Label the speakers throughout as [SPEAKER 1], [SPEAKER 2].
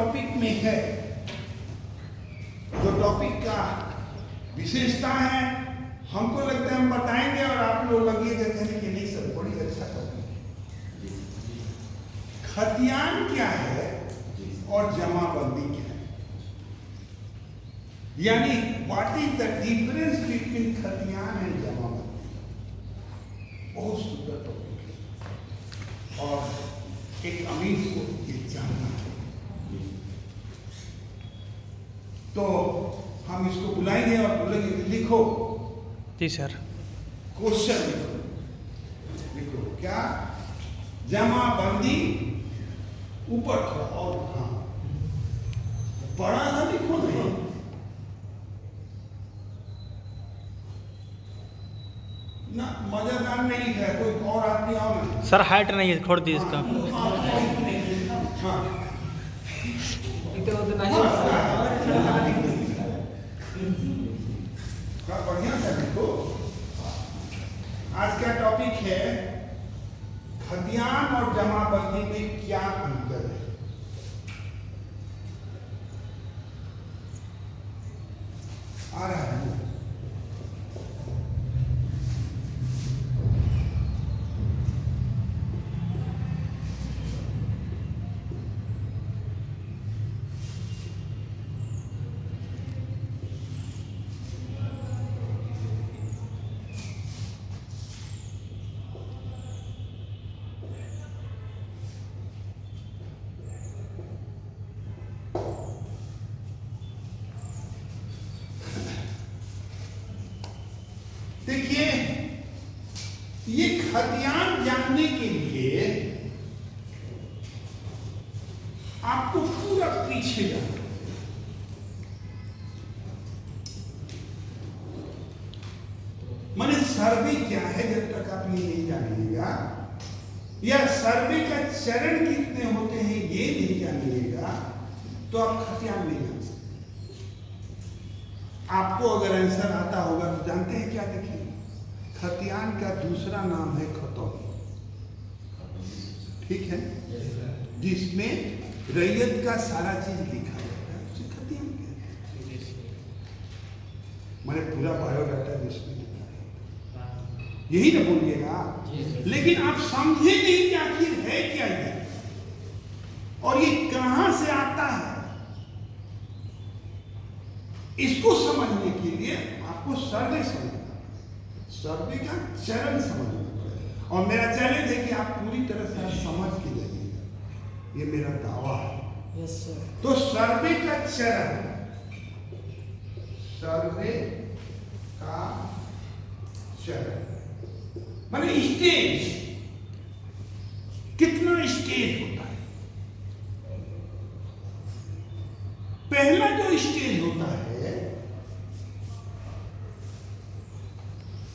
[SPEAKER 1] Topic में है, जो टॉपिक का विशेषता है, हमको लगता है हम बताएंगे और आप लोग लगेगा कहने कि नहीं सर बड़ी अच्छा टॉपिक है। खतियान क्या है और जमाबंदी क्या है, यानी what is the difference between khatiyan and jamabandi. बहुत सुंदर टॉपिक है और एक अमीर को ये जानना है। तो हम इसको बुलाएंगे और बोलेंगे कि लिखो।
[SPEAKER 2] जी सर।
[SPEAKER 1] क्वेश्चन लिखो क्या, जमाबंदी ऊपर थोड़ा और, हाँ बड़ा सा लिखो नहीं, ना मजेदार नहीं लिखा है, कोई और आदमी आओ ना
[SPEAKER 2] सर हाइट नहीं है, छोड़ दीजिए इसका।
[SPEAKER 1] हाँ बढ़िया से देखो। आज का टॉपिक है खतियान और जमाबंदी में क्या अंतर है। आ रहा है देखिए, ये खतियान जानने के लिए आपको पूरा पीछे जाना, माने सर्वे क्या है जब तक आप ये नहीं जानिएगा, या सर्वे का चरण कितने होते हैं ये नहीं जानिएगा, तो आप खतियान नहीं जान सकते। आपको अगर आंसर आता होगा तो जानते हैं क्या, देखिए खतियान का दूसरा नाम है खतौनी, ठीक है, जिसमें रैयत का सारा चीज लिखा जाता है, उसे खतियान कहते हैं। मैंने पूरा बायोडाटा जिसमें लिखा है, यही ना बोलिएगा, लेकिन आप समझे नहीं कि आखिर है क्या ये और ये कहां से आता है। इसको समझने के लिए आपको सर्वे समझना, सर्वे का चरण समझना पड़ेगा। और मेरा चैलेंज है कि आप पूरी तरह से समझ के जाइएगा, ये मेरा दावा है।
[SPEAKER 3] Yes sir.
[SPEAKER 1] तो सर्वे का चरण, सर्वे का चरण माने स्टेज, कितना स्टेज होता है। पहला जो स्टेज होता है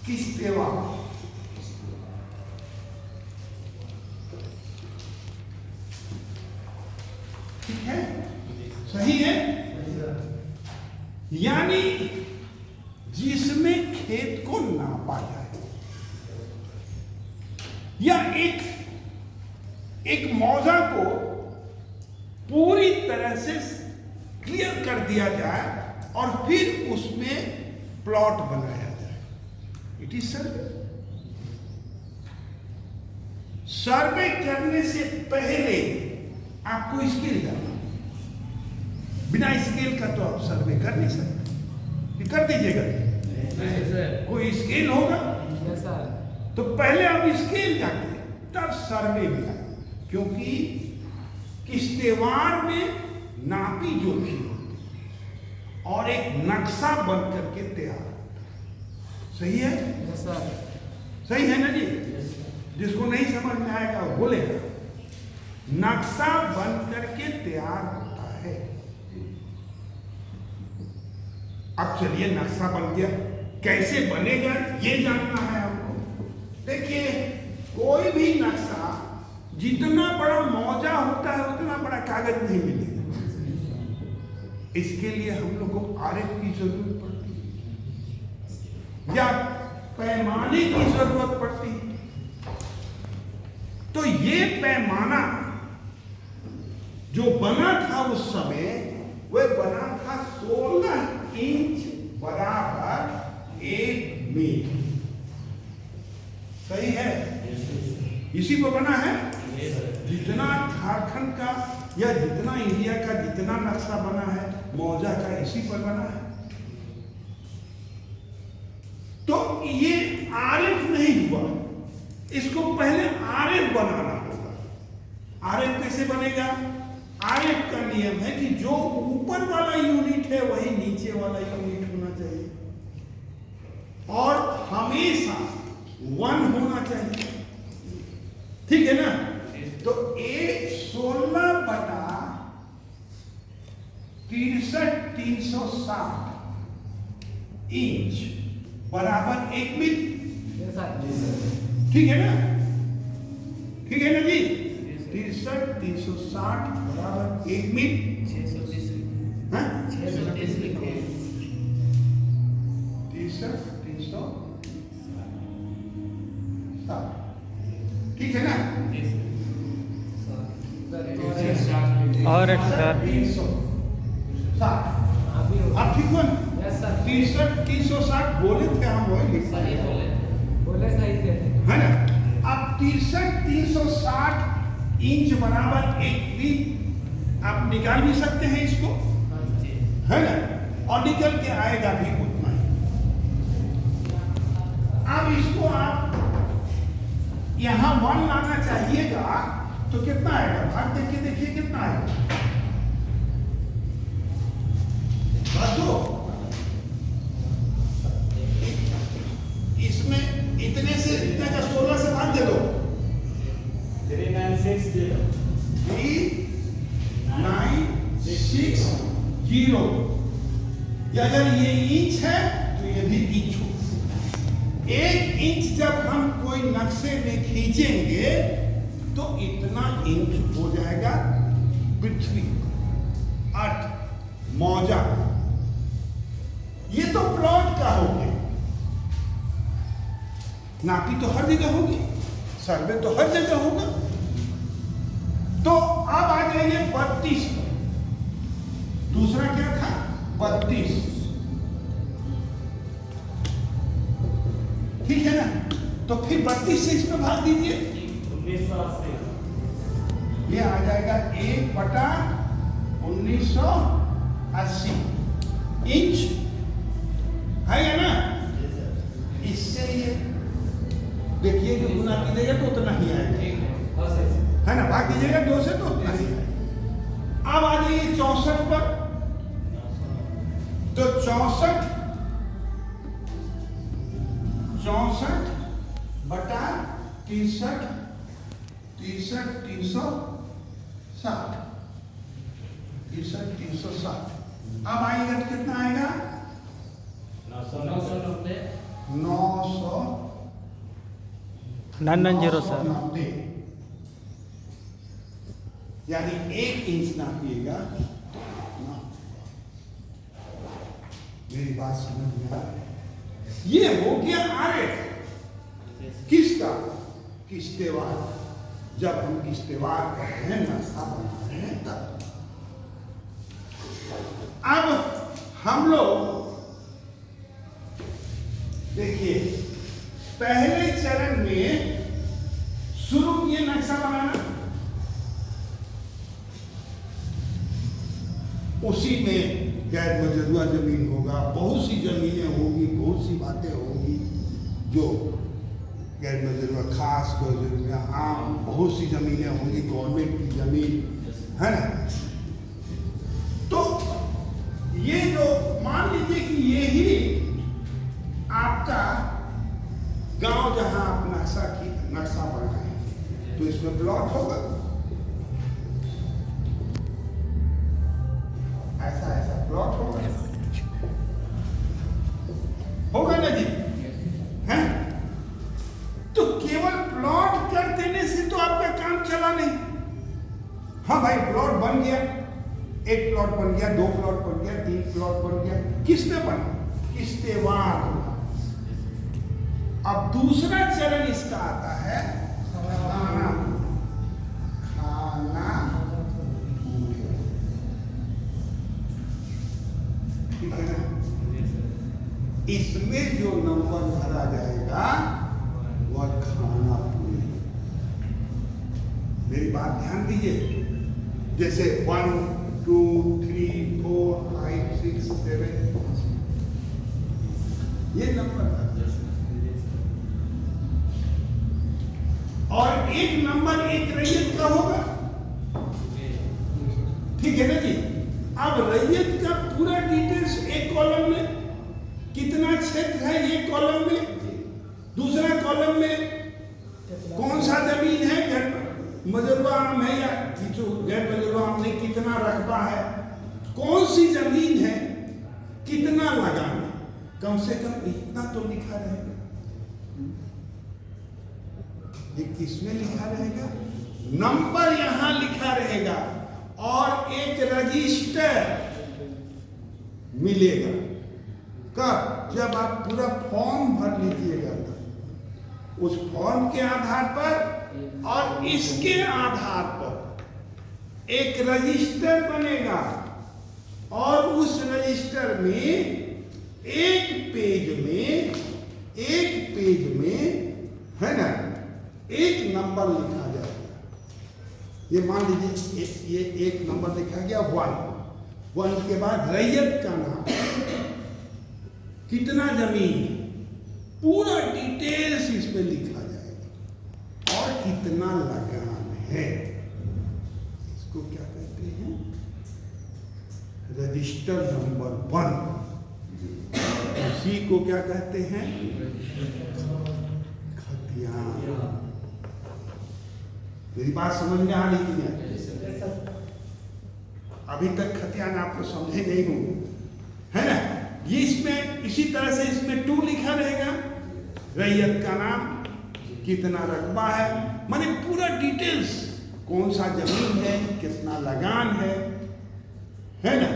[SPEAKER 1] किस्तेवा, ठीक है, सही है, यानी जिसमें खेत को नापा जाए या एक मौजा को पूरी तरह से क्लियर कर दिया जाए और फिर उसमें प्लॉट बनाया जाए, इट इज सर्वे। सर्वे करने से पहले आपको स्केल करना, बिना स्केल का तो आप सर्वे कर नहीं सकते। ये कर दीजिएगा, कोई स्केल होगा तो पहले आप स्केल जाके तब सर्वे में आए, क्योंकि किस्तेवार में नापी जोखी होती है और एक नक्शा बन करके तैयार होता है। सही है? सही है ना जी? जिसको नहीं समझ में आएगा वो बोलेगा। नक्शा बन करके तैयार होता है। अब चलिए नक्शा बन गया, कैसे बनेगा ये जानना है हमको। देखिए, कोई भी नक्शा जितना बड़ा मौजा होता है उतना बड़ा कागज नहीं मिलेगा। इसके लिए हम लोग को आरेख की जरूरत पड़ती है या पैमाने की जरूरत पड़ती है। तो ये पैमाना जो बना था उस समय वह बना था 16 इंच बराबर 1 मील। सही है? इसी पर बना है। जितना झारखंड का या जितना इंडिया का जितना नक्शा बना है मौजा का इसी पर बना है। तो ये आरएफ नहीं हुआ, इसको पहले आरएफ बनाना होगा। आरएफ कैसे बनेगा? आरएफ का नियम है कि जो ऊपर वाला यूनिट है वही नीचे वाला यूनिट होना चाहिए और हमेशा 1 होना चाहिए। ठीक है ना? तो A 16 बटा 63,360 इंच बराबर 1 मील। ठीक है ना? ठीक है ना जी? 63,360 बराबर 1 मील। 63,360 ठीक है ना?
[SPEAKER 2] और एक सर
[SPEAKER 1] 360 आप ठीक हो? 63,360 बोले थे हम, वही लिखा
[SPEAKER 3] बोले सही थे,
[SPEAKER 1] है ना? अब 63,360 इंच बराबर 1 मील आप निकाल भी सकते हैं इसको, है ना? और निकल के आएगा भी उतना ही। अब इसको आप यहां 1 लाना चाहिएगा तो कितना आएगा? भाग देखिए, देखिए कितना आएगा। दो इसमें इतने से इतने का 16 से भाग दे दो।
[SPEAKER 3] 3960
[SPEAKER 1] या अगर ये इंच है तो ये भी इंच हो। 1 इंच जब हम कोई नक्शे में खींचेंगे तो इतना इंच हो जाएगा पृथ्वी, अर्थ, मौजा। ये तो प्लॉट का हो गया। नापी तो हर जगह होगी, सर्वे तो हर जगह होगा। तो अब आ जाइए 32 पर। दूसरा क्या था? 32। ठीक है ना? तो फिर 32 से इसमें भाग दीजिए,
[SPEAKER 3] 1980
[SPEAKER 1] ये आ जाएगा 1 बटा 1980 इंच, है ना? इससे ये देखिए कि गुना कीजिएगा तो उतना ही आएगा, है ना? भाग दीजिएगा 2 से तो उतना ही आएगा। अब आ जाइए 64 पर। तो 64 बटा 63 360 63,360। अब आएगा तो कितना आएगा?
[SPEAKER 3] 990
[SPEAKER 2] 990 सर।
[SPEAKER 1] 990। यानी 1 इंच नापिएगा। मेरी बात समझ में आ रही है? ये हो गया आरेख किसका? किश्तेवाड़। जब हम किश्तेवाड़ करते हैं, नक्शा बना रहे हैं तब। अब हम लोग देखिए पहले चरण में शुरू किए नक्शा बनाना, उसी में गैर मजरूआ जमीन होगा, बहुत सी जमीनें होंगी, बहुत सी बातें होंगी जो गैर मजरूआ, खास मजरूआ, आम, बहुत सी जमीनें होंगी, गवर्नमेंट की जमीन, है ना? तो ये जो मान लीजिए कि ये ही आपका गांव जहां आप नक्शा बनाए तो इसमें प्लॉट होगा, ऐसा प्लॉट होगा ना जी? हैं? तो केवल प्लॉट कर देने से तो आपका काम चला नहीं। हाँ भाई, प्लॉट बन गया, 1 प्लॉट बन गया, 2 प्लॉट बन गया, 3 प्लॉट बन गया, किसने बना? किश्तेवाड़। अब दूसरा चरण इसका आता है खाना पूरी। इसमें जो नंबर भरा जाएगा वह खाना पूरी। मेरी बात ध्यान दीजिए, जैसे 1 2 3 4 5 6 7 ये नंबर भरा। और एक नंबर एक रैयत का होगा, ठीक है ना जी। अब रैयत का पूरा डिटेल्स एक कॉलम में, कितना क्षेत्र है ये कॉलम में, दूसरा कॉलम में कौन सा जमीन है, गैर मजरूआ आम है या जो गैर मजरूआ आम में कितना रकबा है, कौन सी जमीन है, कितना लगान, कम से कम इतना तो लिखा रहेगा। ये किसमें लिखा रहेगा, नंबर यहां लिखा रहेगा और एक रजिस्टर मिलेगा। कब, जब आप पूरा फॉर्म भर लीजिएगा, उस फॉर्म के आधार पर और इसके आधार पर एक रजिस्टर बनेगा और उस रजिस्टर में एक पेज में है ना एक नंबर लिखा जाएगा। ये मान लीजिए ये एक नंबर लिखा गया 1 के बाद रैयत का नाम, कितना जमीन, पूरा डिटेल्स इसमें लिखा जाएगा और कितना लगान है। इसको क्या कहते हैं, रजिस्टर नंबर 1। उसी को क्या कहते हैं, खतियान। मेरी बात समझ में आ रही है? अभी तक खतियान आप लोग समझे नहीं होंगे, है ना। ये इसमें इसी तरह से इसमें 2 लिखा रहेगा, रैयत का नाम, कितना रकबा है, माने पूरा डिटेल्स, कौन सा जमीन है, कितना लगान है ना,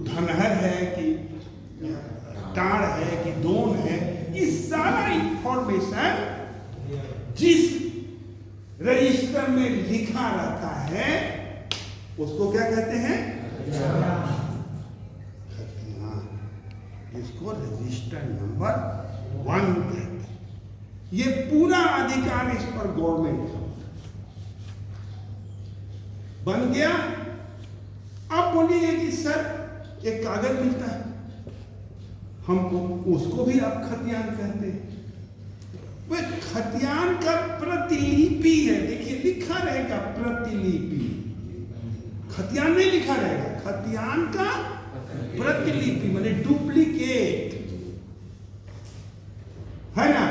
[SPEAKER 1] धनहर है कि टाड़ है कि दोन है, ये सारा इंफॉर्मेशन जिस रजिस्टर में लिखा रहता है उसको क्या कहते हैं, खतियान। इसको रजिस्टर नंबर 1 कहते हैं। ये पूरा अधिकार इस पर गवर्नमेंट का बन गया। अब बोलिए कि सर एक कागज मिलता है, हम उसको भी आप खतियान कहते हैं। वह खतियान का प्रतिलिपि है, देखिए लिखा रहेगा प्रतिलिपि, खतियान नहीं लिखा रहेगा, खतियान का प्रतिलिपि माने डुप्लीकेट, है ना।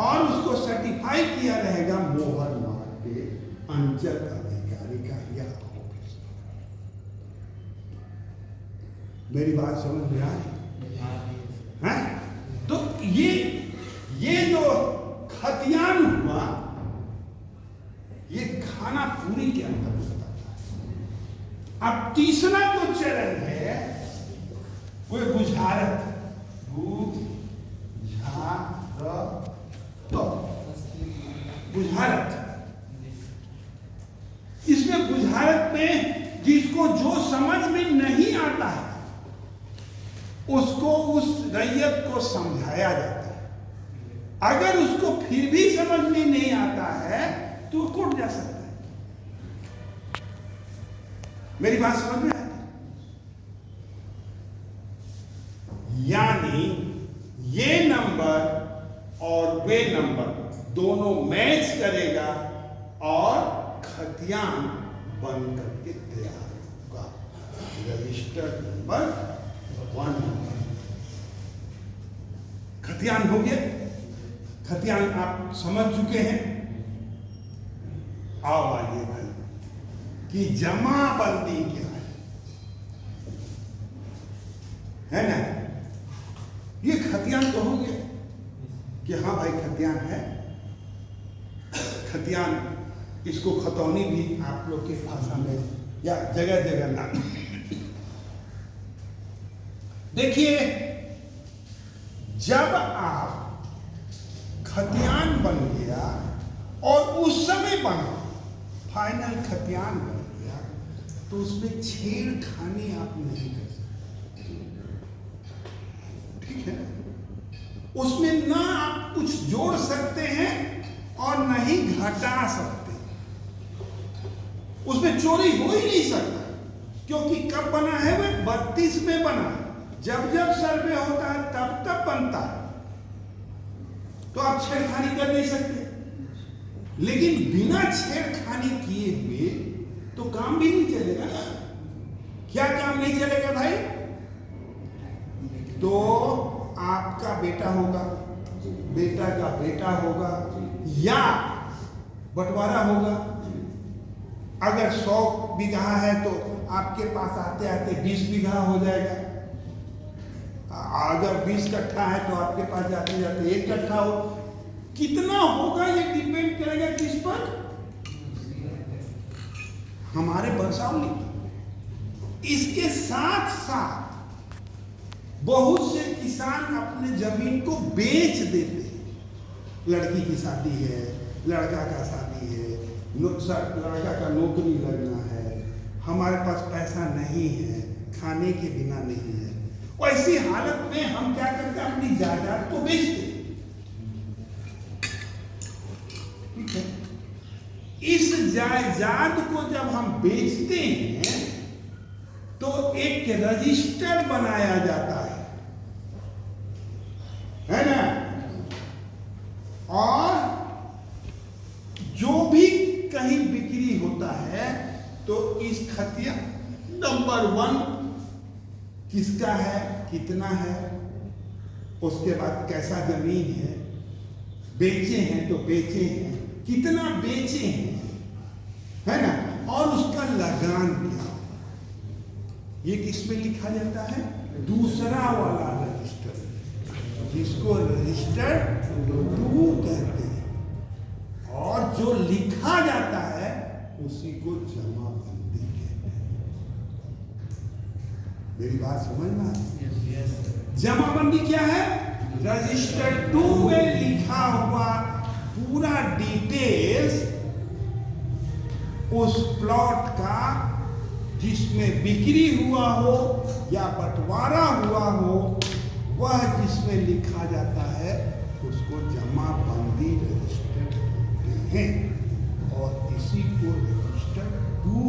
[SPEAKER 1] और उसको सर्टिफाई किया रहेगा मोहर मार के अंचल अधिकारी का या ऑफिस। मेरी बात समझ में आई है? तो ये जो खतियान हुआ, ये खाना पूरी के अंतर्गत आता है। अब तीसरा जो चरण है वो बुझारत, बुझारत। इसमें बुझारत में जिसको जो समझ में नहीं आता है उसको उस रैयत को समझाया जाता है। अगर उसको फिर भी समझ में नहीं आता है तो कोर्ट जा सकता है। मेरी बात समझ में आती? यानी ये नंबर और वे नंबर दोनों मैच करेगा और खतियान बन करके तैयार होगा। रजिस्टर नंबर 1 खतियान हो गया। खतियान आप समझ चुके हैं। आओ आइए भाई कि जमाबंदी क्या है ना। ये खतियान तो हो गया कि हाँ भाई खतियान है। खतियान, इसको खतौनी भी आप लोग की भाषा में या जगह जगह नाम। देखिए, जब आप खतियान बन गया और उस समय बना फाइनल खतियान बन गया तो उसमें छेड़खानी आप नहीं कर सकते। उसमें ना आप कुछ जोड़ सकते हैं और न ही घटा सकते। उसमें चोरी हो ही नहीं सकता, क्योंकि कब बना है वह 32 में बना। जब जब सर्वे होता है तब तब बनता है, तो आप छेड़खानी कर नहीं सकते। लेकिन बिना छेड़खानी किए हुए तो काम भी नहीं चलेगा ना। क्या काम नहीं चलेगा भाई? तो आपका बेटा होगा, बेटा का बेटा होगा, या बंटवारा होगा। अगर 100 बीघा है तो आपके पास आते आते 20 बीघा हो जाएगा। अगर 20 कट्ठा है तो आपके पास जाते जाते 1 कट्ठा हो। कितना होगा ये डिपेंड करेगा किस पर? हमारे बरसावली। इसके साथ साथ बहुत से किसान अपने जमीन को बेच देते हैं। लड़की की शादी है, लड़का का शादी है, लड़का का नौकरी लगना है, हमारे पास पैसा नहीं है, खाने के बिना नहीं है। ऐसी हालत में हम क्या करते हैं? अपनी जायदाद को बेचते हैं। ठीक है, इस जायदाद को जब हम बेचते हैं तो एक रजिस्टर बनाया जाता है ना? और जो भी कहीं बिक्री होता है तो इस खतिया नंबर 1 किसका है, कितना है, उसके बाद कैसा जमीन है, बेचे हैं तो बेचे हैं, कितना बेचे हैं, है ना? और उसका लगान क्या, ये किसमें लिखा जाता है? दूसरा वाला रजिस्टर, जिसको रजिस्टर 2 कहते हैं। और जो लिखा जाता है उसी को जमाबंदी कहते हैं। मेरी बात समझना? जमाबंदी क्या है? रजिस्टर 2 में लिखा हुआ पूरा डिटेल्स उस प्लॉट का, जिसमें बिक्री हुआ हो या बंटवारा हुआ हो, वह जिसमें लिखा जाता है उसको जमाबंदी रजिस्टर कहते हैं। और इसी को रजिस्टर 2।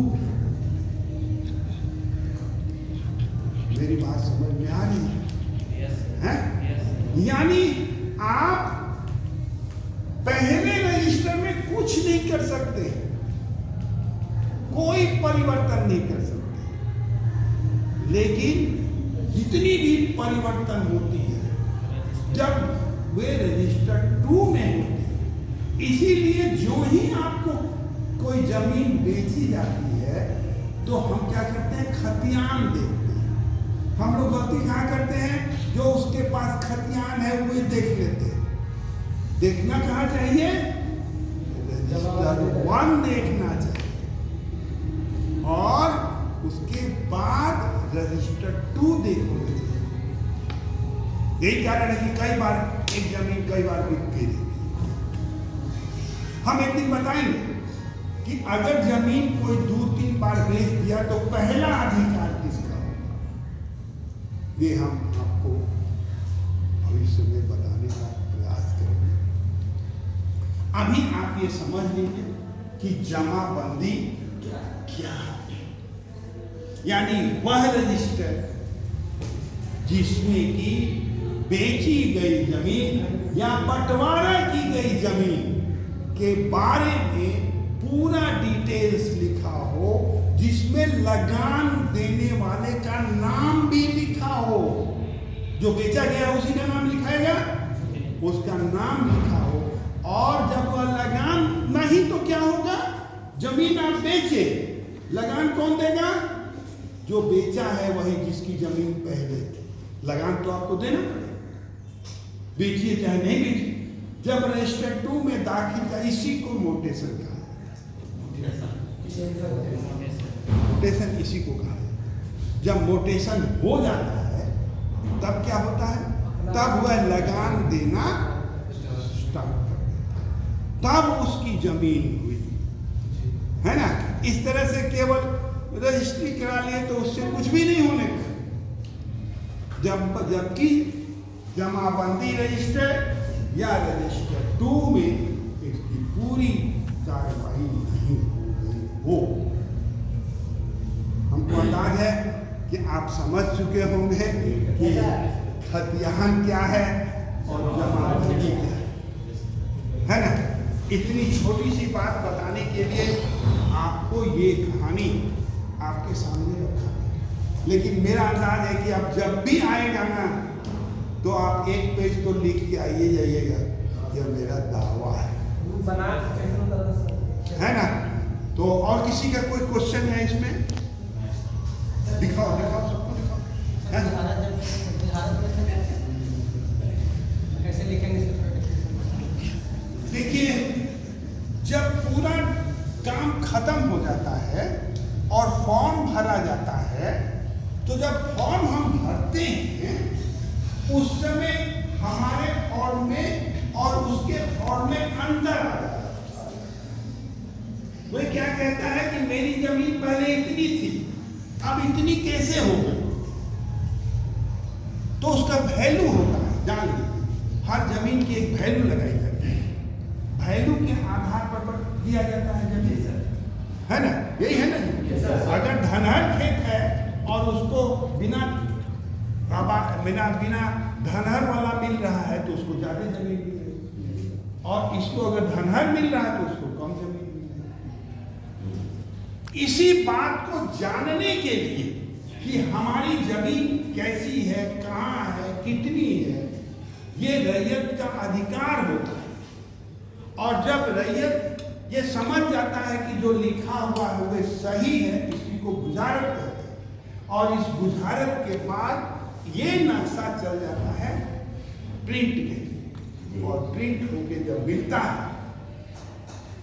[SPEAKER 1] मेरी बात समझ में आ रही है? यानी आप पहले रजिस्टर में कुछ नहीं कर सकते, कोई परिवर्तन नहीं कर सकते। लेकिन जितनी भी परिवर्तन होती है जब वे रजिस्टर 2 में होती है। इसीलिए जो ही आपको कोई जमीन बेची जाती है तो हम क्या करते हैं? खतियान देखते हैं। हम लोग गलती कहाँ करते हैं? जो उसके पास खतियान है वो देख लेते हैं। देखना कहाँ चाहिए? रजिस्टर 1 देखना चाहिए, और उसके बाद रजिस्टर 2 देखना चाहिए। यही कारण है कि कई बार एक जमीन कई बार बिक गई। हम एक दिन बताएंगे कि अगर जमीन कोई 2-3 बार बेच दिया तो पहला अधिकार किसका होगा। ये हम आपको भविष्य में बताने का प्रयास करेंगे। अभी आप ये समझ लीजिए कि जमाबंदी क्या है। यानी वह रजिस्टर जिसमें कि बेची गई जमीन या बंटवारा की गई जमीन के बारे में पूरा डिटेल्स लिखा हो, जिसमें लगान देने वाले का नाम भी लिखा हो। जो बेचा गया उसी का नाम लिखाएगा, उसका नाम लिखा हो। और जब वह लगान नहीं तो क्या होगा? जमीन आप बेचे, लगान कौन देगा? जो बेचा है वही, जिसकी जमीन पहले थी। लगान तो आपको देना पड़ेगा, बेचिए चाहे नहीं बेचिए। जब रजिस्टर 2 में दाखिल का, इसी को मोटेशन कहा है। मोटेशन इसी को कहा है। जब मोटेशन हो जाता है तब क्या होता है? तब वह लगान देना स्टार्ट कर देता है, तब उसकी जमीन हुई, है ना? इस तरह से केवल रजिस्ट्री करा लिए तो उससे कुछ भी नहीं होने का। जबकि जमाबंदी रजिस्टर या रजिस्टर 2 में इसकी पूरी कार्रवाई नहीं हो गई हो। हमको अंदाज है कि आप समझ चुके होंगे कि खतियान क्या है और जमाबंदी क्या है ना। इतनी छोटी सी बात बताने के लिए आपको ये कहानी आपके सामने रखा है, लेकिन मेरा अंदाज है कि आप जब भी आएगा ना तो आप एक पेज तो लिख के आइए जाइएगा, यह मेरा दावा है ना। तो और किसी का कोई क्वेश्चन है इसमें? दिखाओ दिखाओ सबको दिखाओ।
[SPEAKER 3] कैसे लिखेंगे?
[SPEAKER 1] देखिए, जब पूरा काम खत्म हो जाता है और फॉर्म भरा जाता है, तो जब फॉर्म हम भरते हैं उस समय हमारे फॉर्म में और उसके फॉर्म में अंतर आ जाता है। वह क्या कहता है कि मेरी जमीन पहले इतनी थी, अब इतनी कैसे हो गई? तो उसका वैल्यू होता है, जान लीजिए हर जमीन की एक वैल्यू लगाई जाती है, वैल्यू के आधार पर दिया जाता है जमीन, है ना। यही है ना। अगर धनहर खेत है और उसको बिना धनहर वाला मिल रहा है तो उसको ज्यादा जमीन मिल रही है, और इसको अगर धनहर मिल रहा है तो उसको कम जमीन मिल रही है। इसी बात को जानने के लिए कि हमारी जमीन कैसी है, कहाँ है, कितनी है, ये रैयत का अधिकार होता है। और जब रैयत ये समझ जाता है कि जो लिखा हुआ है वो सही है, इसी को बुझारत कहते हैं। और इस बुझारत के बाद ये नक्शा चल जाता है प्रिंट के लिए, और प्रिंट होके जब मिलता है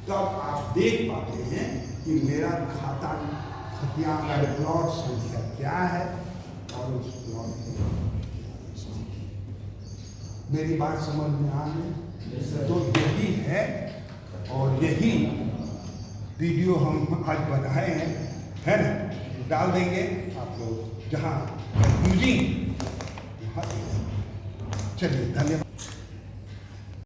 [SPEAKER 1] तब आप देख पाते हैं कि मेरा खाता खतियान प्लॉट संख्या क्या है और उस प्लॉट की। मेरी बात समझ में आ गई? तो यही है, और यही वीडियो हम आज बनाए हैं, है ना। डाल देंगे आप लोग जहाँ यूजिंग। चलिए, धन्यवाद।